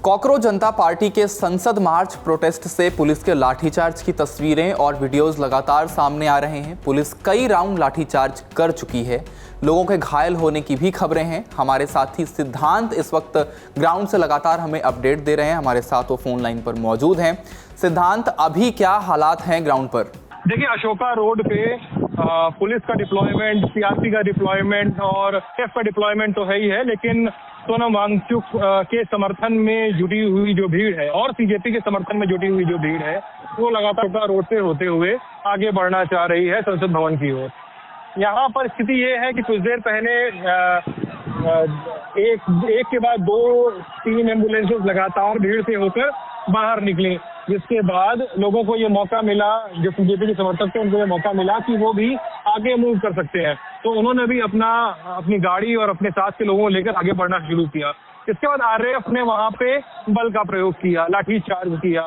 Cockroach जनता party के संसद मार्च protest से पुलिस के लाठीचार्ज की तस्वीरें और वीडियोस लगातार सामने आ रहे हैं। पुलिस कई राउंड लाठीचार्ज कर चुकी है। लोगों के घायल होने की भी खबरें हैं। हमारे साथी सिद्धांत इस वक्त ग्राउंड से लगातार हमें अपडेट दे रहे हैं। हमारे साथ वो फोन लाइन पर मौजूद हैं। सिद्धांत, अभी क्या हालात हैं ग्राउंड पर? देखिए, अशोका रोड पे पुलिस का डिप्लॉयमेंट, सीआरपी का डिप्लॉयमेंट और एफ का डिप्लॉयमेंट तो है ही है, लेकिन सोनम वांगचुक के समर्थन में जुटी हुई जो भीड़ है और सीजेपी के समर्थन में जुटी हुई जो भीड़ है वो लगातार अशोका रोड से होते हुए आगे बढ़ना चाह रही है संसद भवन की ओर। यहाँ पर स्थिति ये है कि कुछ देर पहले एक के बाद 2-3 एम्बुलेंसेस लगातार भीड़ से होकर बाहर निकली, जिसके बाद लोगों को ये मौका मिला, जो बीजेपी के समर्थक थे उनको ये मौका मिला कि वो भी आगे मूव कर सकते हैं। तो उन्होंने भी अपनी गाड़ी और अपने साथ के लोगों को लेकर आगे बढ़ना शुरू किया। इसके बाद आरएएफ ने वहां पे बल का प्रयोग किया, लाठी चार्ज किया,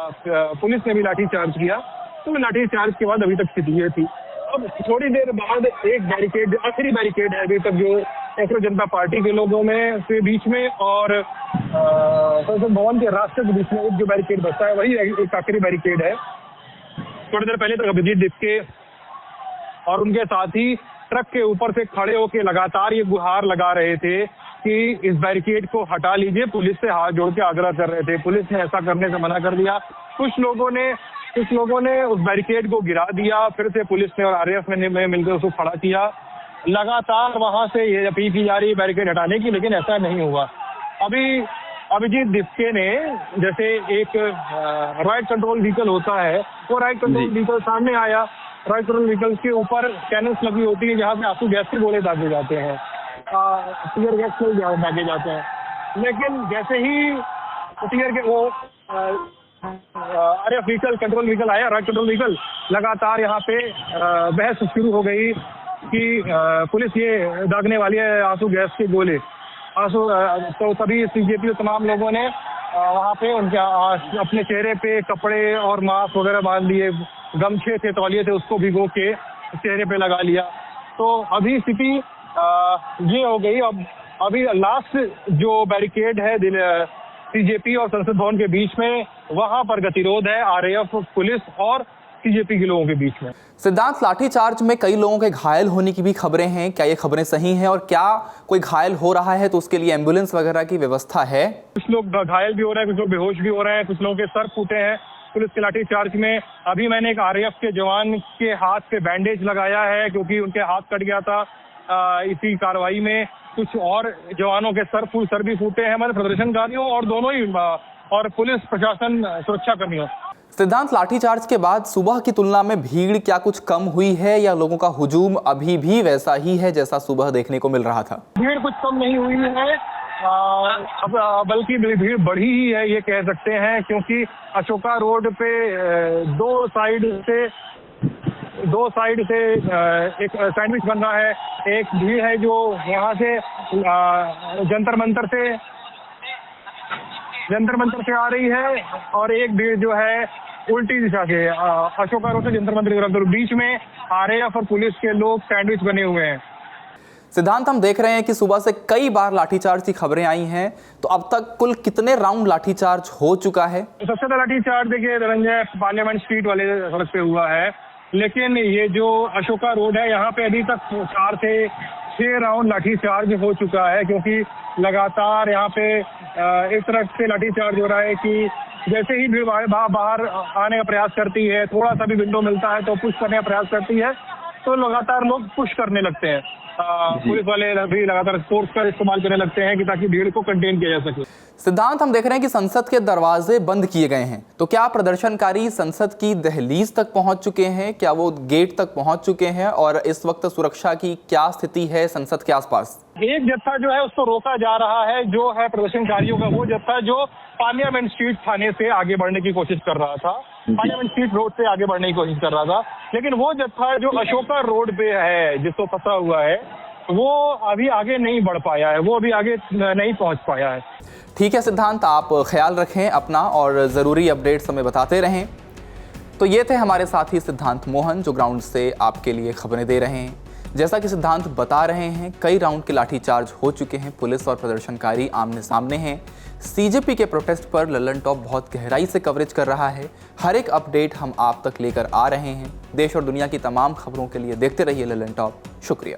पुलिस ने भी लाठी चार्ज किया। तो लाठी चार्ज के बाद अभी तक स्थिति ये थी। अब थोड़ी देर बाद एक बैरिकेड, आखिरी बैरिकेड है अभी तक जो कॉकरोच जनता पार्टी के लोगों में से बीच में और संसद भवन के रास्ते के बीच में एक जो बैरिकेड बचता है वही एक आखिरी बैरिकेड है। थोड़ी देर पहले तक अभिजीत दीपके और उनके साथी ट्रक के ऊपर से खड़े होकर लगातार ये गुहार लगा रहे थे कि इस बैरिकेड को हटा लीजिए। पुलिस से हाथ जोड़ के आग्रह कर रहे थे। पुलिस ने ऐसा करने से मना कर दिया। कुछ लोगों ने उस बैरिकेड को गिरा दिया। फिर से पुलिस ने और आरएएफ ने मिलकर उसको खड़ा किया। लगातार वहां से ये अपील की जा रही है बैरिकेड हटाने की, लेकिन ऐसा नहीं हुआ। अभी अभिजीत दीपके ने, जैसे एक राइट कंट्रोल व्हीकल होता है, वो राइट कंट्रोल व्हीकल सामने आया। राइट कंट्रोल व्हीकल के ऊपर कैनन्स लगी होती है जहाँ से आंसू गैस के गोले दागे जाते हैं, टीयर गैस के दागे जाते हैं। लेकिन जैसे ही टीयर के वो आरएएफ व्हीकल, कंट्रोल व्हीकल आया, राइट कंट्रोल व्हीकल, लगातार यहाँ पे बहस शुरू हो गई कि पुलिस ये दागने वाली है आंसू गैस के गोले। तो तभी सीजेपी के तमाम लोगों ने वहाँ पे उनके अपने चेहरे पे कपड़े और मास्क वगैरह बांध लिए, गमछे थे, तौलिए थे, उसको भिगो के चेहरे पे लगा लिया। तो अभी स्थिति ये हो गई। अब अभी लास्ट जो बैरिकेड है सीजेपी और संसद भवन के बीच में, वहां पर गतिरोध है आरएएफ, पुलिस और सीजेपी के लोगों के बीच में। सिद्धांत, लाठीचार्ज में कई लोगों के घायल होने की भी खबरें हैं। क्या ये खबरें सही हैं और क्या कोई घायल हो रहा है तो उसके लिए एम्बुलेंस वगैरह की व्यवस्था है? कुछ लोग घायल भी हो रहे हैं, कुछ लोग बेहोश भी हो रहे हैं, कुछ लोगों के सर फूटे हैं पुलिस के लाठीचार्ज में। अभी मैंने एक आरएएफ के जवान के हाथ पे बैंडेज लगाया है क्योंकि उनके हाथ कट गया था इसी कार्रवाई में। कुछ और जवानों के सर भी फूटे हैं, हमारे प्रदर्शनकारियों और दोनों ही और पुलिस प्रशासन सुरक्षा कर्मियों। सिद्धांत, लाठीचार्ज के बाद सुबह की तुलना में भीड़ क्या कुछ कम हुई है या लोगों का हुजूम अभी भी वैसा ही है जैसा सुबह देखने को मिल रहा था? भीड़ कुछ कम नहीं हुई है, बल्कि भीड़ बढ़ी ही है ये कह सकते हैं, क्योंकि अशोका रोड पे दो साइड से एक सैंडविच बन रहा है। एक भीड़ है जो यहाँ से जंतर मंतर से आ रही है और एक भीड़ जो है उल्टी दिशा से अशोका रोड से जंतर मंतर की तरफ। बीच में आरएएफ और पुलिस के लोग सैंडविच बने हुए हैं। सिद्धांत, हम देख रहे हैं कि सुबह से कई बार लाठीचार्ज की खबरें आई हैं, तो अब तक कुल कितने राउंड लाठीचार्ज हो चुका है? सबसे ज्यादा लाठीचार्ज देखिए धनंजय पार्लियामेंट स्ट्रीट वाले सड़क पे हुआ है, लेकिन ये जो अशोका रोड है यहाँ पे अभी तक 4 से 6 राउंड लाठीचार्ज हो चुका है, क्योंकि लगातार यहाँ पे एक तरह से लाठीचार्ज हो रहा है कि जैसे ही भीड़ बाहर आने का प्रयास करती है, थोड़ा सा भी विंडो मिलता है तो पुश करने का प्रयास करती है, तो लगातार लोग पुश करने लगते हैं। पुलिस वाले भी लगातार फोर्स का इस्तेमाल करने लगते हैं कि ताकि भीड़ को कंटेन किया जा सके। सिद्धांत, हम देख रहे हैं कि संसद के दरवाजे बंद किए गए हैं, तो क्या प्रदर्शनकारी संसद की दहलीज तक पहुंच चुके हैं? क्या वो गेट तक पहुंच चुके हैं? और इस वक्त सुरक्षा की क्या स्थिति है संसद के आसपास? एक जत्था जो है उसको रोका जा रहा है, जो है प्रदर्शनकारियों का वो जत्था जो पार्लियामेंट स्ट्रीट थाने से आगे बढ़ने की कोशिश कर रहा था, पार्लियामेंट स्ट्रीट रोड से आगे बढ़ने की कोशिश कर रहा था। लेकिन वो जत्था जो अशोका रोड पे है, जिसको फंसा हुआ है, वो अभी आगे नहीं बढ़ पाया है, वो अभी आगे नहीं पहुंच पाया है। ठीक है सिद्धांत, आप ख्याल रखें अपना और ज़रूरी अपडेट्स हमें बताते रहें। तो ये थे हमारे साथी सिद्धांत मोहन जो ग्राउंड से आपके लिए खबरें दे रहे हैं। जैसा कि सिद्धांत बता रहे हैं, कई राउंड के लाठीचार्ज हो चुके हैं, पुलिस और प्रदर्शनकारी आमने सामने हैं। सीजेपी के प्रोटेस्ट पर लल्लन टॉप बहुत गहराई से कवरेज कर रहा है। हर एक अपडेट हम आप तक लेकर आ रहे हैं। देश और दुनिया की तमाम खबरों के लिए देखते रहिए लल्लन टॉप। शुक्रिया।